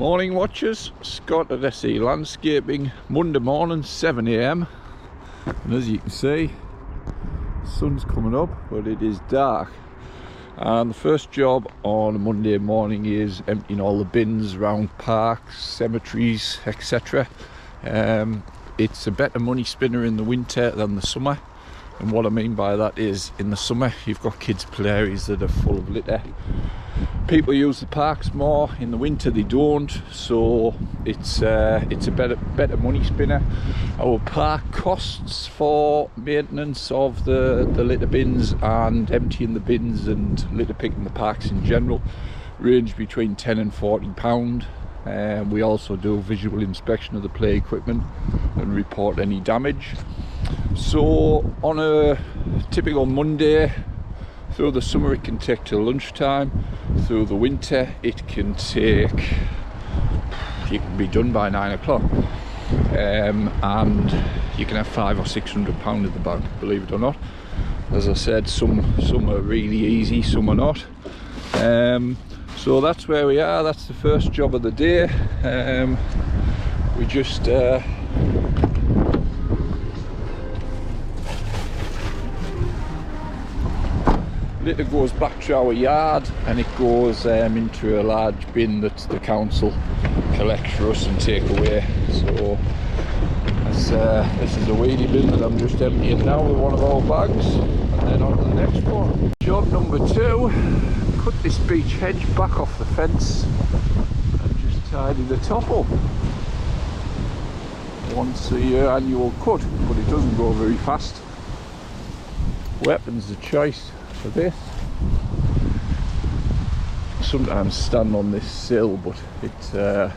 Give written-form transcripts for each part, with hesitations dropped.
Morning watchers, Scott at SE Landscaping, Monday morning 7 AM, and as you can see, the sun's coming up but it is dark. And the first job on a Monday morning is emptying all the bins around parks, cemeteries, etc. It's a better money spinner in the winter than the summer, and what I mean by that is in the summer you've got kids' play areas that are full of litter. People use the parks more. In the winter they don't, so it's a better money spinner. Our park costs for maintenance of the litter bins and emptying the bins and litter picking the parks in general range between £10 and £40. We also do visual inspection of the play equipment and report any damage. So on a typical Monday, through the summer it can take till lunchtime. Through the winter it can take, you can be done by 9 o'clock, and you can have £500 or £600 in the bank, believe it or not. As I said, some are really easy, some are not. So that's where we are. That's the first job of the day. We just litter goes back to our yard and it goes into a large bin that the council collect for us and take away. So this is a weedy bin that I'm just emptying now with one of our bags, and then on to the next one. Job number 2, cut this beech hedge back off the fence and just tidy the top up. Once a year annual cut, but it doesn't go very fast. Weapons of choice for this. Sometimes stand on this sill, but it's the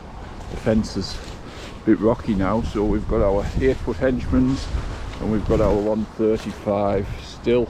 fence is a bit rocky now, so we've got our 8-foot henchmans and we've got our 135 still.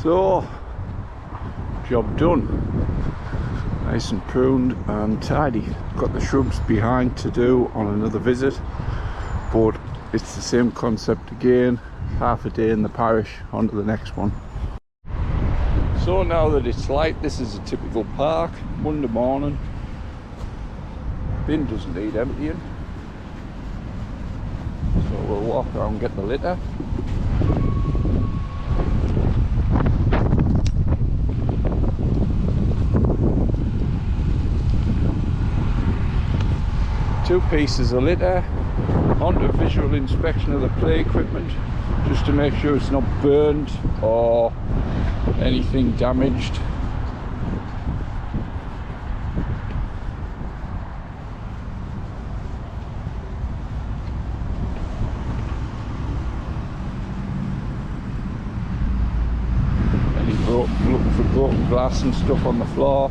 So, job done. Nice and pruned and tidy. Got the shrubs behind to do on another visit, but it's the same concept again. Half a day in the parish, on to the next one. So now that it's light, this is a typical park, Monday morning. Bin doesn't need emptying, so we'll walk around and get the litter. Two pieces of litter, onto visual inspection of the play equipment just to make sure it's not burned or anything damaged. Looking for broken glass and stuff on the floor.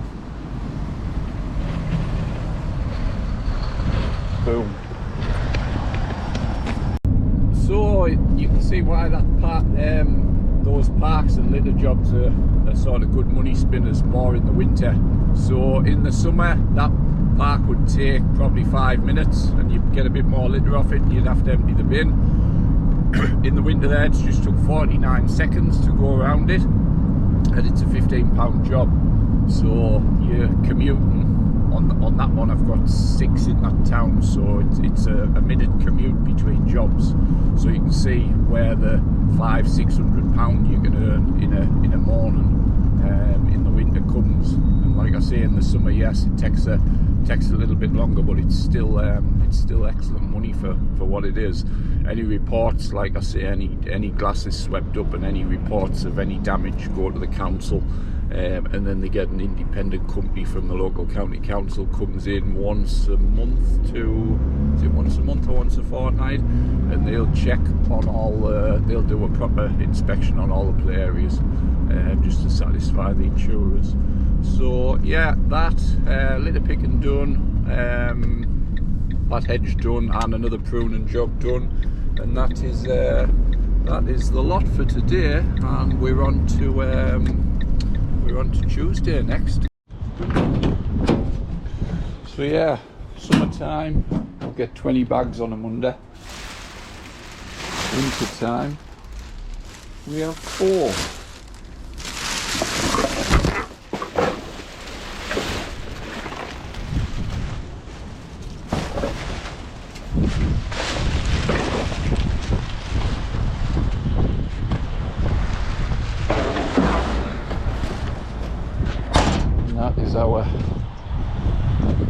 Boom. So you can see why that those parks and litter jobs are sort of good money spinners more in the winter. So in the summer that park would take probably 5 minutes and you'd get a bit more litter off it and you'd have to empty the bin. In the winter there, it's just took 49 seconds to go around it, and it's a £15 job. So you're commuting. On that one I've got 6 in that town, so it's a minute commute between jobs. So you can see where the £500-600 you can earn in a morning in the winter comes. And like I say, in the summer, yes, it takes a little bit longer, but it's still excellent money for what it is. Any reports, like I say, any glasses swept up and any reports of any damage go to the council. And then they get an independent company from the local county council, comes in once a month or once a fortnight, and they'll check on all they'll do a proper inspection on all the play areas, just to satisfy the insurers. So yeah, that litter picking done, that hedge done, and another pruning job done, and that is the lot for today. And we're on to Tuesday next. So yeah, summertime, I'll get 20 bags on a Monday. Winter time, we have 4. That is our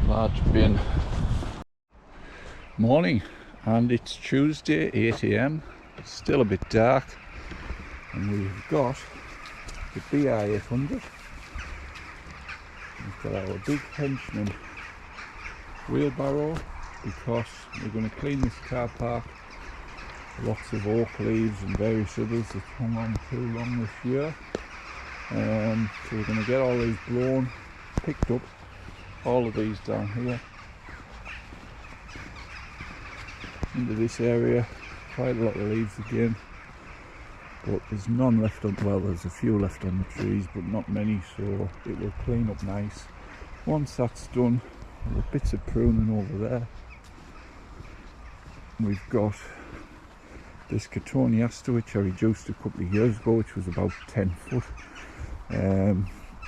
large bin. Morning, and it's Tuesday, 8 AM. It's still a bit dark, and we've got the BI 800. We've got our big henchman wheelbarrow, because we're going to clean this car park. Lots of oak leaves and various others that hung on too long this year. So we're going to get all these blown, picked up, all of these down here into this area. Quite a lot of leaves again, but there's none left on, well, there's a few left on the trees, but not many, so it will clean up nice. Once that's done, there are bits of pruning over there. We've got this Catoniasta, which I reduced a couple of years ago, which was about 10 foot.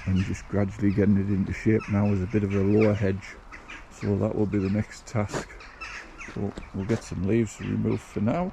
And just gradually getting it into shape now as a bit of a lower hedge, so that will be the next task. So we'll get some leaves removed for now.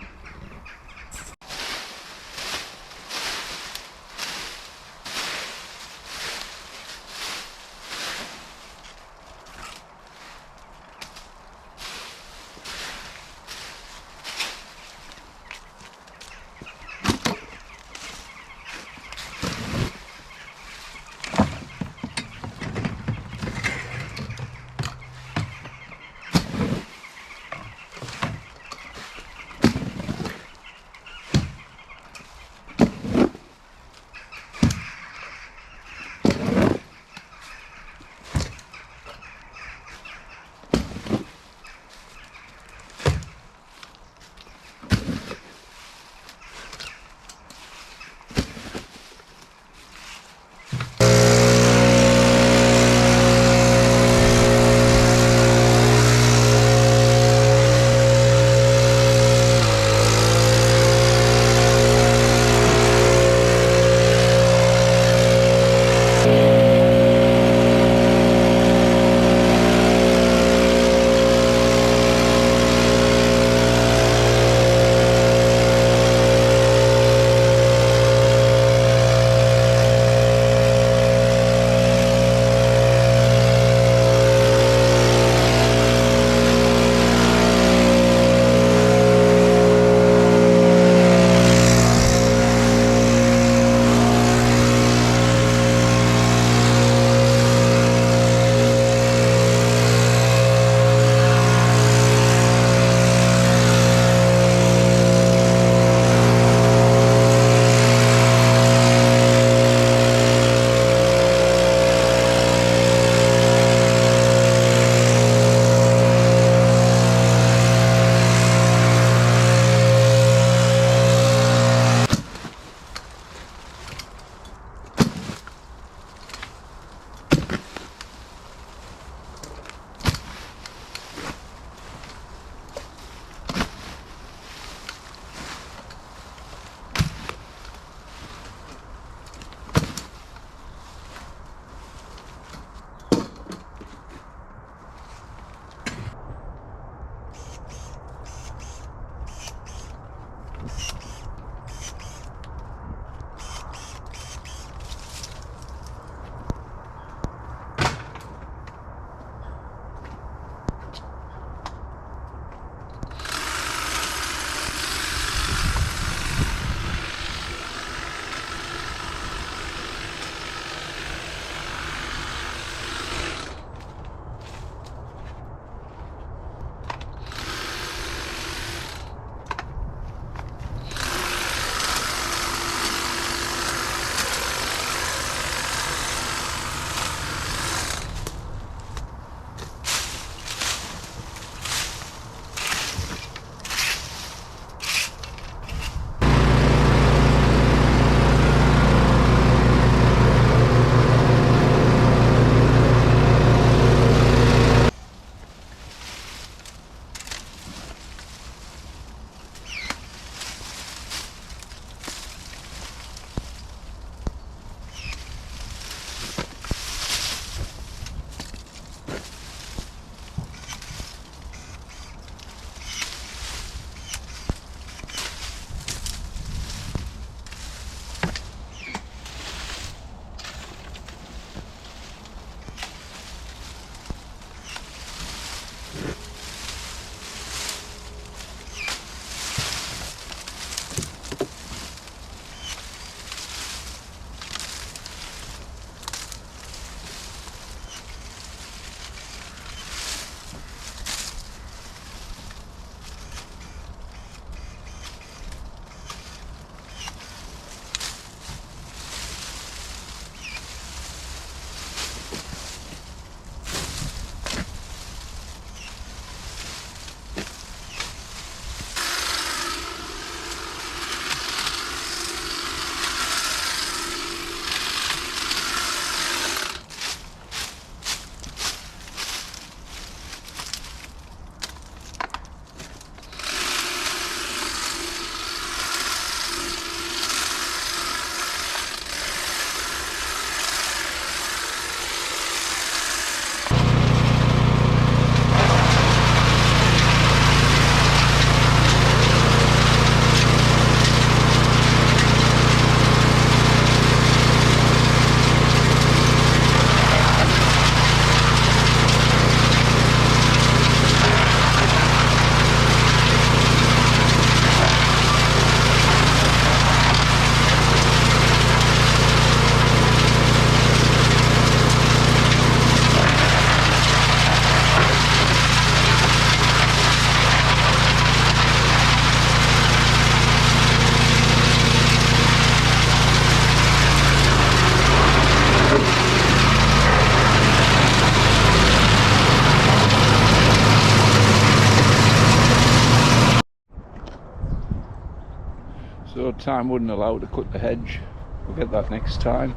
time wouldn't allow to cut the hedge. We'll get that next time.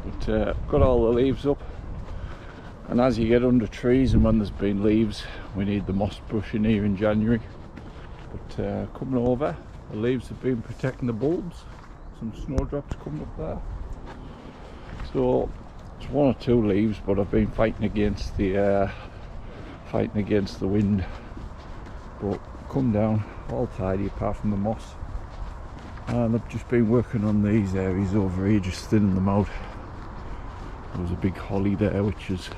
But got all the leaves up, and as you get under trees and when there's been leaves, we need the moss brushing here in January. But coming over, the leaves have been protecting the bulbs. Some snowdrops coming up there. So it's one or two leaves, but I've been fighting against the wind. But come down all tidy apart from the moss. And I've just been working on these areas over here, just thinning them out. There was a big holly there which is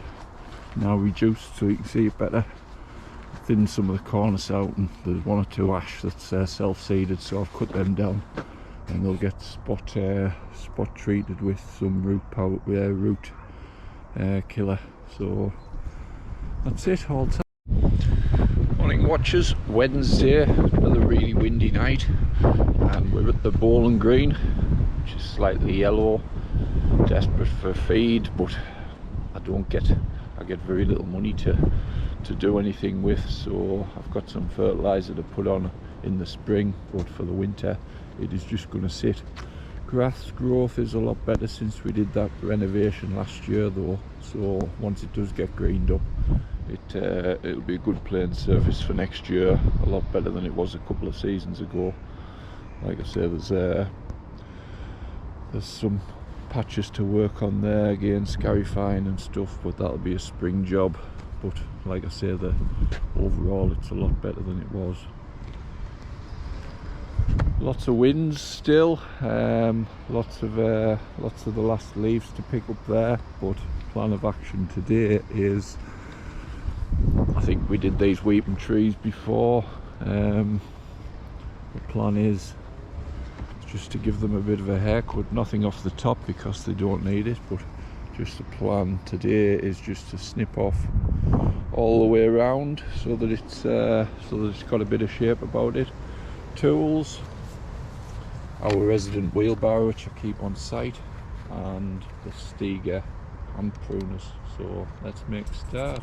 now reduced so you can see it better. Thinned some of the corners out, and there's one or two ash that's self-seeded, so I've cut them down, and they'll get spot treated with some root killer. So that's it all time. Morning watchers, Wednesday, another really windy night, and we're at the Bowling Green, which is slightly yellow. Desperate for feed, but I get very little money to do anything with, so I've got some fertilizer to put on in the spring, but for the winter it is just going to sit. Grass growth is a lot better since we did that renovation last year though, so once it does get greened up, it'll be a good playing surface for next year, a lot better than it was a couple of seasons ago. Like I say, there's some patches to work on there again, scarifying and stuff, but that'll be a spring job. But like I say, overall it's a lot better than it was. Lots of winds still, lots of the last leaves to pick up there, but plan of action today is, I think we did these weeping trees before. The plan is just to give them a bit of a haircut, nothing off the top because they don't need it, but just the plan today is just to snip off all the way around so that it's got a bit of shape about it. Tools, our resident wheelbarrow which I keep on site, and the Stiga hand pruners. So let's make a start.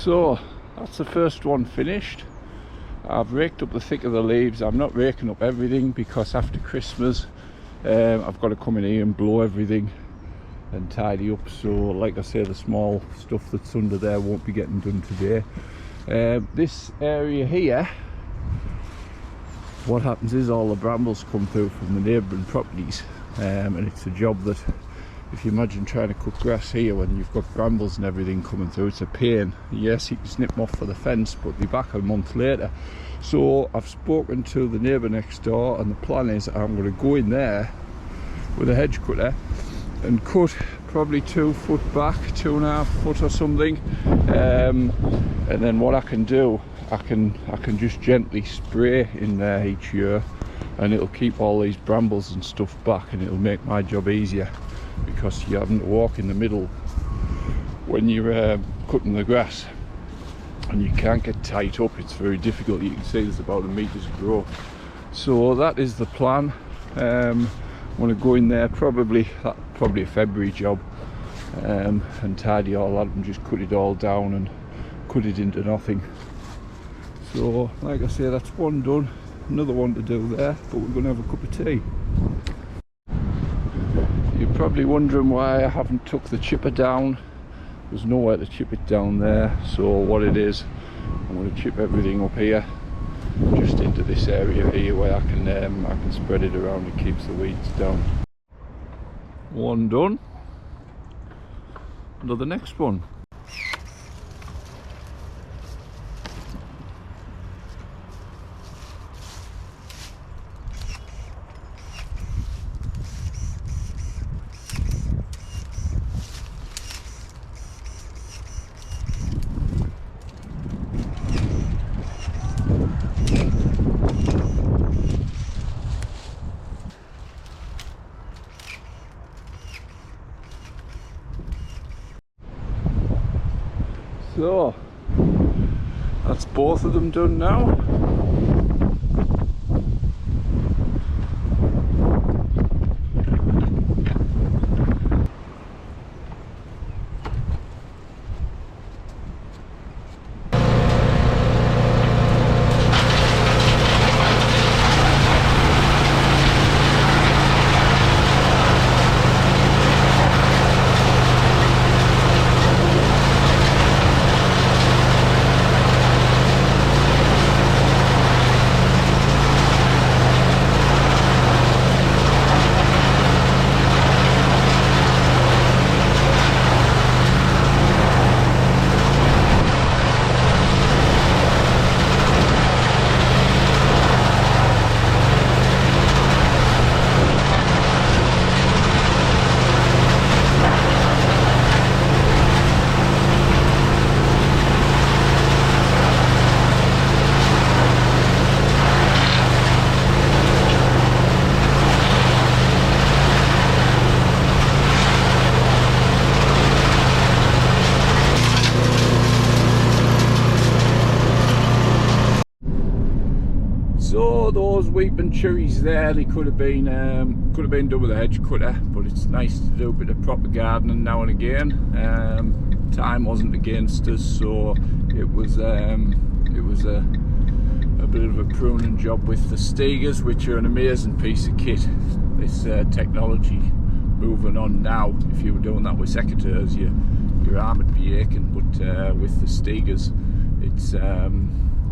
So that's the first one finished. I've raked up the thick of the leaves. I'm not raking up everything because after Christmas I've got to come in here and blow everything and tidy up. So like I say, the small stuff that's under there won't be getting done today. This area here, what happens is all the brambles come through from the neighbouring properties, and it's a job that, if you imagine trying to cut grass here when you've got brambles and everything coming through, it's a pain. Yes, you can snip them off for the fence, but be back a month later. So I've spoken to the neighbour next door, and the plan is I'm going to go in there with a hedge cutter and cut probably 2 foot back, 2.5 foot or something, and then what I can do, I can just gently spray in there each year, and it'll keep all these brambles and stuff back, and it'll make my job easier, because you're having to walk in the middle when you're cutting the grass, and you can't get tight up. It's very difficult. You can see there's about a meter's growth. So that is the plan. I'm going to go in there, probably a February job, and tidy all that and just cut it all down and cut it into nothing. So like I say, that's one done. Another one to do there, but we're going to have a cup of tea. You're probably wondering why I haven't took the chipper down. There's nowhere to chip it down there, so what it is, I'm going to chip everything up here, just into this area here where I can spread it around. It keeps the weeds down. One done. On to the next one. So that's both of them done now. So those weeping cherries there, they could have been done with a hedge cutter, but it's nice to do a bit of proper gardening now and again. Time wasn't against us, so it was a bit of a pruning job with the Stegers, which are an amazing piece of kit. This technology moving on now, if you were doing that with secateurs, your arm would be aching, but with the Stegers,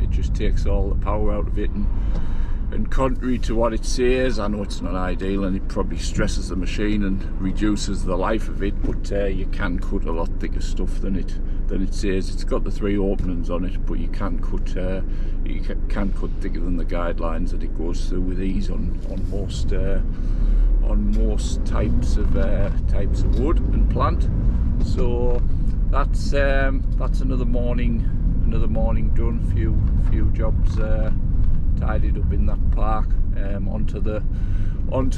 it just takes all the power out of it, and contrary to what it says, I know it's not ideal and it probably stresses the machine and reduces the life of it, but you can cut a lot thicker stuff than it says. It's got the 3 openings on it, but you can cut thicker than the guidelines that it goes through with ease on most types of wood and plant. So that's another morning done. Few jobs tidied up in that park. Onto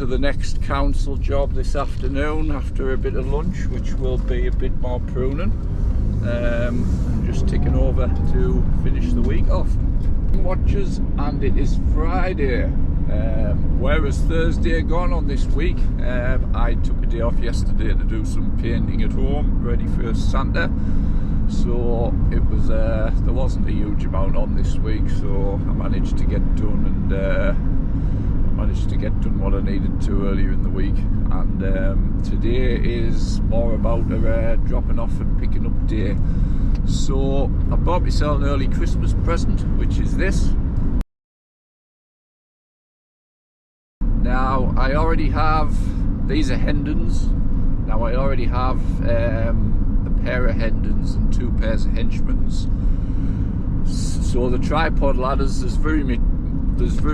the next council job this afternoon after a bit of lunch, which will be a bit more pruning. I'm just ticking over to finish the week off. Watches, and it is Friday. Where has Thursday gone on this week? I took a day off yesterday to do some painting at home, ready for Santa. so it was there wasn't a huge amount on this week, so I managed to get done, and managed to get done what I needed to earlier in the week. And today is more about a dropping off and picking up day. So I bought myself an early Christmas present, which is this. Now I already have, these are Hendons. Now I already have a pair of Hendons and 2 pairs of Henchmans. So the tripod ladders, there's very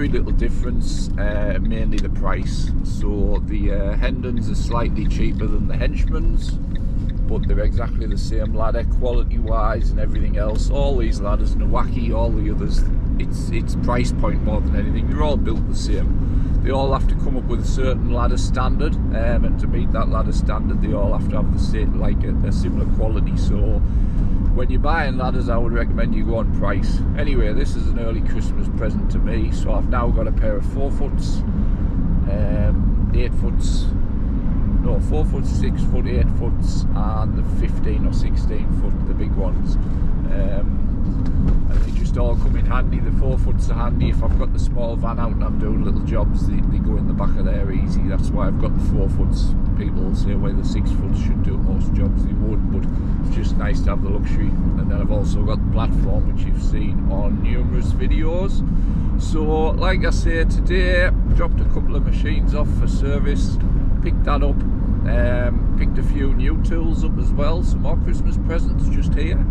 little difference, mainly the price. So the Hendons are slightly cheaper than the Henchmans, but they're exactly the same ladder, quality wise and everything else. All these ladders, Nawaki, all the others, it's price point more than anything. They're all built the same. They all have to come up with a certain ladder standard, and to meet that ladder standard they all have to have the same, like a similar quality. So when you're buying ladders, I would recommend you go on price. Anyway, this is an early Christmas present to me, so I've now got a pair of 4 foots, 8 foots, no, 4 foot, 6 foot, 8 foots, and the 15 or 16 foot, the big ones. And they just all come in handy. The 4 foots are handy if I've got the small van out and I'm doing little jobs. They go in the back of there easy. That's why I've got the 4 foots. People will say, well, the 6 foots should do most jobs. They would, but it's just nice to have the luxury. And then I've also got the platform, which you've seen on numerous videos. So like I say, today dropped a couple of machines off for service, picked that up, picked a few new tools up as well. Some more Christmas presents just here.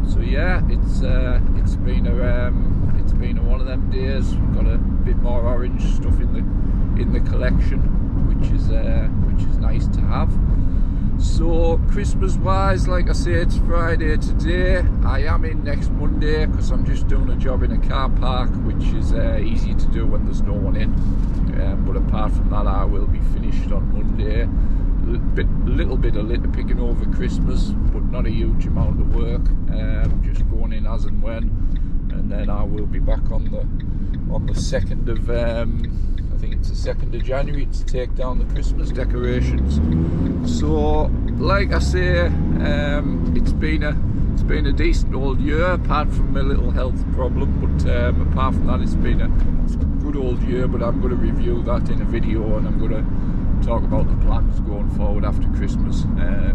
So yeah, it's been a one of them days. We've got a bit more orange stuff in the collection, which is nice to have. So Christmas wise, like I say, it's Friday today. I am in next Monday because I'm just doing a job in a car park, which is easy to do when there's no one in. But apart from that, I will be finished on Monday. Little bit of litter picking over Christmas, but not a huge amount of work. Just going in as and when, and then I will be back on the 2nd of I think it's the 2nd of January to take down the Christmas decorations. So like I say, it's been a decent old year, apart from a little health problem, but apart from that, it's been a good old year. But I'm going to review that in a video, and I'm going to talk about the plans going forward after Christmas,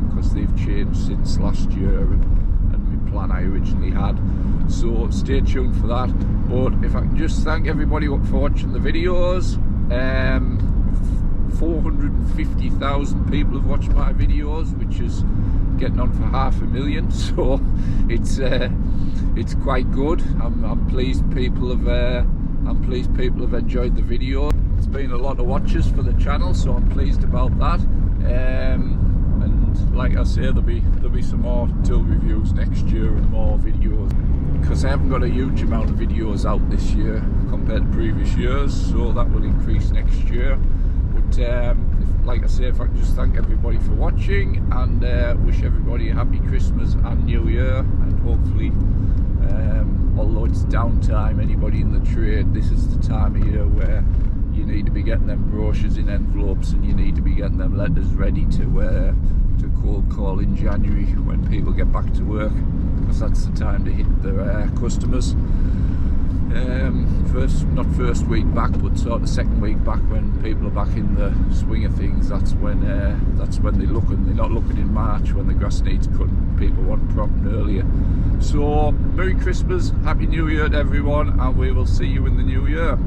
because they've changed since last year and the plan I originally had. So stay tuned for that. But if I can just thank everybody for watching the videos. 450,000 people have watched my videos, which is getting on for 500,000. So it's quite good. I'm pleased people have enjoyed the video. It's been a lot of watches for the channel, so I'm pleased about that. And like I say, there'll be some more tool reviews next year and more videos, because I haven't got a huge amount of videos out this year compared to previous years, so that will increase next year. But like I say, if I can just thank everybody for watching, and wish everybody a happy Christmas and New Year, and hopefully, although it's downtime, anybody in the trade, this is the time of year where you need to be getting them brochures in envelopes, and you need to be getting them letters ready to cold call in January when people get back to work, because that's the time to hit their customers. Not first week back, but sort of second week back, when people are back in the swing of things. That's when they're looking. They're not looking in March when the grass needs cutting. People want prompting earlier. So Merry Christmas, Happy New Year to everyone, and we will see you in the new year.